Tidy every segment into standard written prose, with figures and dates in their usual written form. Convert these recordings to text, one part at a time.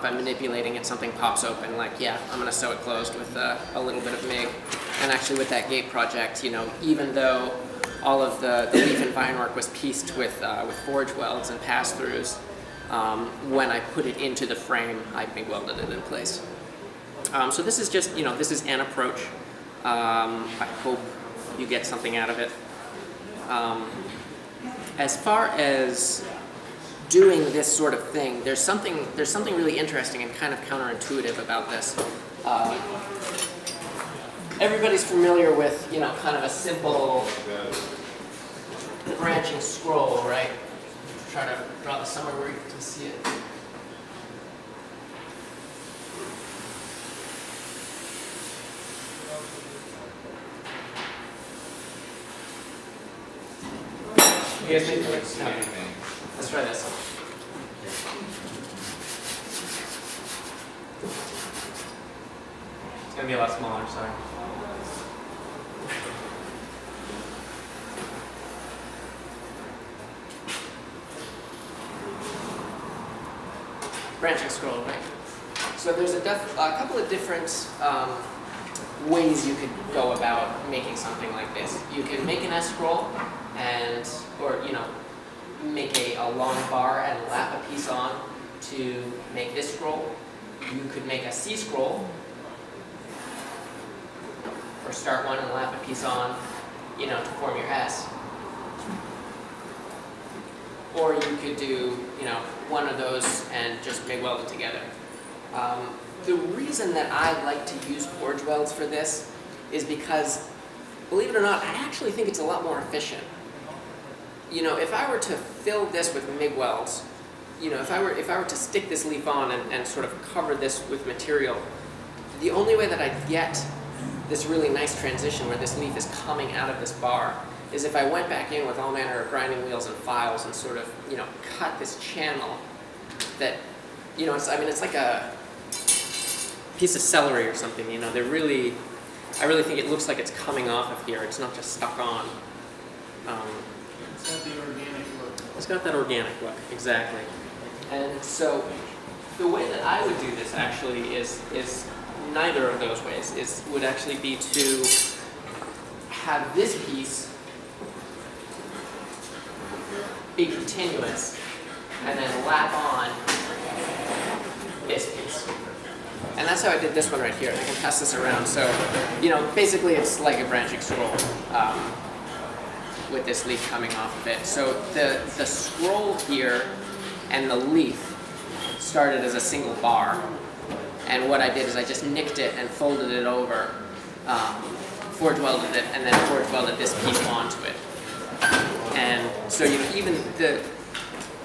If I'm manipulating it, something pops open, like, yeah, I'm going to sew it closed with a little bit of MIG. And actually with that gate project, you know, even though all of the leaf and vine work was pieced with forge welds and pass-throughs, when I put it into the frame, I MIG welded it in place. So this is just, you know, this is an approach. I hope you get something out of it. As far as doing this sort of thing, there's something really interesting and kind of counterintuitive about this. Everybody's familiar with, you know, kind of a simple branching scroll, right? Try to draw this somewhere where you can see it. You guys think? Okay. Let's try this. It's going to be a lot smaller, sorry. Branching scroll, right? So there's a couple of different ways you could go about making something like this. You can make an S scroll or you know, make a long bar and lap a piece on to make this scroll. You could make a C scroll, or start one and lap a piece on, you know, to form your S. Or you could do, you know, one of those and just MIG weld it together. The reason that I like to use forge welds for this is because, believe it or not, I actually think it's a lot more efficient. You know, if I were to fill this with MIG welds, you know, if I were to stick this leaf on and sort of cover this with material, the only way that I'd get this really nice transition where this leaf is coming out of this bar is if I went back in with all manner of grinding wheels and files and sort of, you know, cut this channel that, you know, it's like a piece of celery or something, you know. I really think it looks like it's coming off of here. It's not just stuck on. It's got the organic look. It's got that organic look, exactly. And so the way that I would do this actually is neither of those ways. Would actually be to have this piece be continuous and then lap on this piece. And that's how I did this one right here. I can pass this around. So, you know, basically it's like a branching scroll with this leaf coming off of it. So the scroll here and the leaf started as a single bar. And what I did is I just nicked it and folded it over, forge welded it, and then forge welded this piece onto it. And so, you know,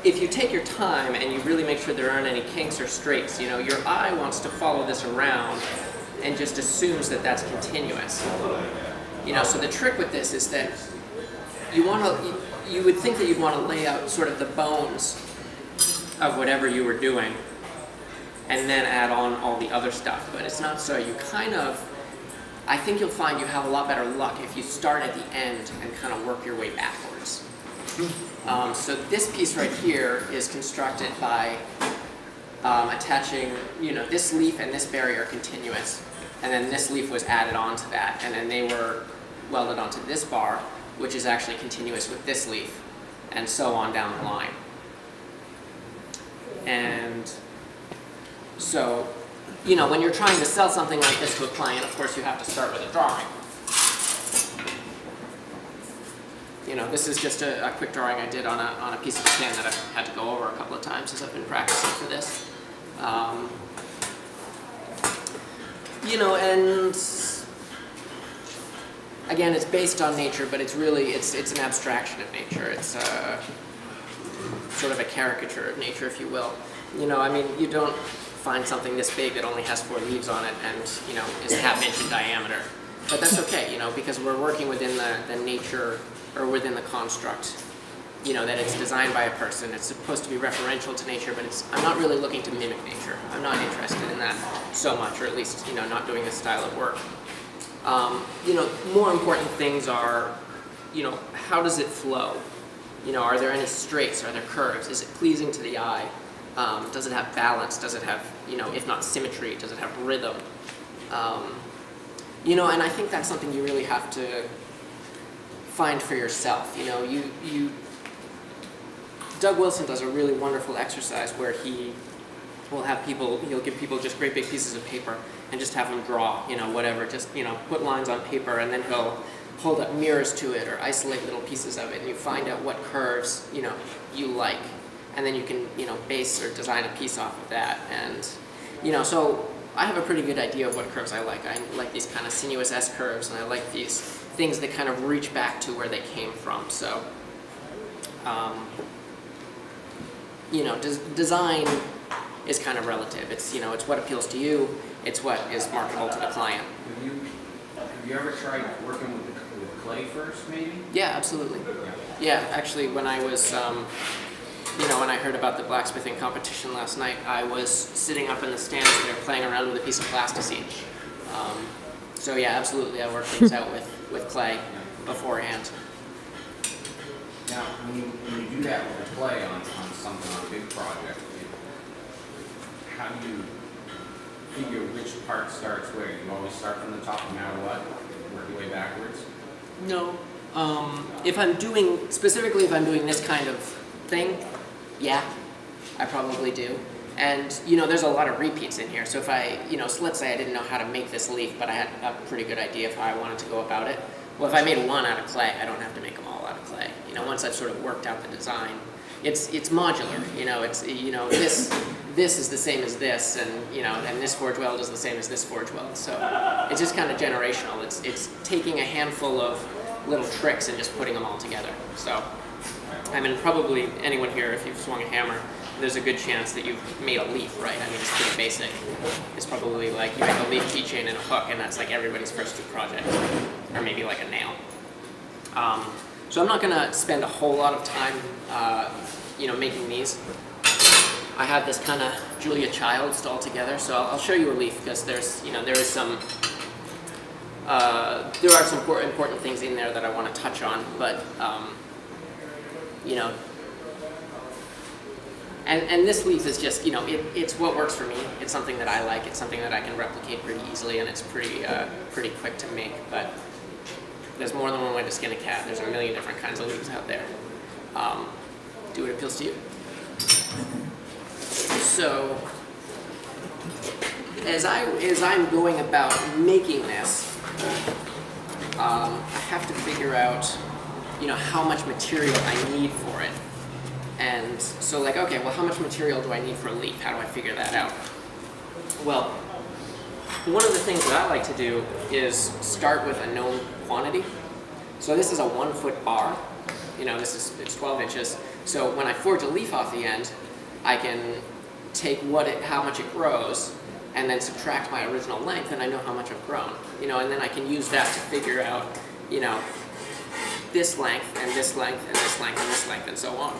if you take your time and you really make sure there aren't any kinks or straights, you know, your eye wants to follow this around and just assumes that that's continuous. You know, so the trick with this is that you would think that you'd want to lay out sort of the bones of whatever you were doing and then add on all the other stuff, but it's not so. You kind of, I think you'll find you have a lot better luck if you start at the end and kind of work your way backwards. So this piece right here is constructed by attaching, you know, this leaf and this berry are continuous, and then this leaf was added onto that, and then they were welded onto this bar, which is actually continuous with this leaf, and so on down the line. And so, you know, when you're trying to sell something like this to a client, of course you have to start with a drawing. You know, this is just a quick drawing I did on a piece of skin that I've had to go over a couple of times as I've been practicing for this. You know, and again, it's based on nature, but it's really, it's an abstraction of nature. It's sort of a caricature of nature, if you will. You know, I mean, you don't find something this big that only has 4 leaves on it and, you know, is ½ inch in diameter. But that's okay, you know, because we're working within the nature, or within the construct, you know, that it's designed by a person. It's supposed to be referential to nature, but I'm not really looking to mimic nature. I'm not interested in that so much, or at least, you know, not doing this style of work. You know, more important things are, you know, how does it flow? You know, are there any straights? Are there curves? Is it pleasing to the eye? Does it have balance? Does it have, if not symmetry, does it have rhythm? And I think that's something you really have to find for yourself. Doug Wilson does a really wonderful exercise where he'll give people just great big pieces of paper and just have them draw, whatever, just, put lines on paper, and then he'll hold up mirrors to it or isolate little pieces of it, and you find out what curves, you like. And then you can, base or design a piece off of that. And, so I have a pretty good idea of what curves I like. I like these kind of sinuous S curves, and I like these things that kind of reach back to where they came from. So, design is kind of relative. It's, it's what appeals to you. It's what is marketable to the client. Have you ever tried working with clay first, maybe? Yeah, absolutely. Yeah, actually, when I was, when I heard about the blacksmithing competition last night, I was sitting up in the stands there playing around with a piece of plasticine. So yeah, absolutely, I work things out with clay beforehand. Now, when you do that with the clay on something, on a big project, how do you figure which part starts where? You always start from the top no matter what, work your way backwards? No. If I'm doing this kind of thing, yeah, I probably do. And, there's a lot of repeats in here. So if so let's say I didn't know how to make this leaf, but I had a pretty good idea of how I wanted to go about it. Well, if I made one out of clay, I don't have to make them all out of clay. Once I've sort of worked out the design, it's modular. This is the same as this, and and this forge weld is the same as this forge weld. So it's just kind of generational. It's taking a handful of little tricks and just putting them all together. So, I mean, probably anyone here, if you've swung a hammer, there's a good chance that you've made a leaf, right? I mean, it's pretty basic. It's probably like you make a leaf keychain and a hook, and that's like everybody's first two projects, or maybe like a nail. So I'm not going to spend a whole lot of time, making these. I have this kind of Julia Childs all together, so I'll show you a leaf because there's, there is some, there are some important things in there that I want to touch on, but, and this leaf is just, it's what works for me. It's something that I like. It's something that I can replicate pretty easily, and it's pretty quick to make. But there's more than one way to skin a cat. There's a million different kinds of leaves out there. Do what appeals to you. So, as I'm going about making this, I have to figure out, how much material I need for it. And so like, okay, well, how much material do I need for a leaf? How do I figure that out? Well, one of the things that I like to do is start with a known quantity. So this is a 1 foot bar. It's 12 inches. So when I forge a leaf off the end, I can take how much it grows, and then subtract my original length, and I know how much I've grown. And then I can use that to figure out, this length, and this length, and this length, and this length, and so on.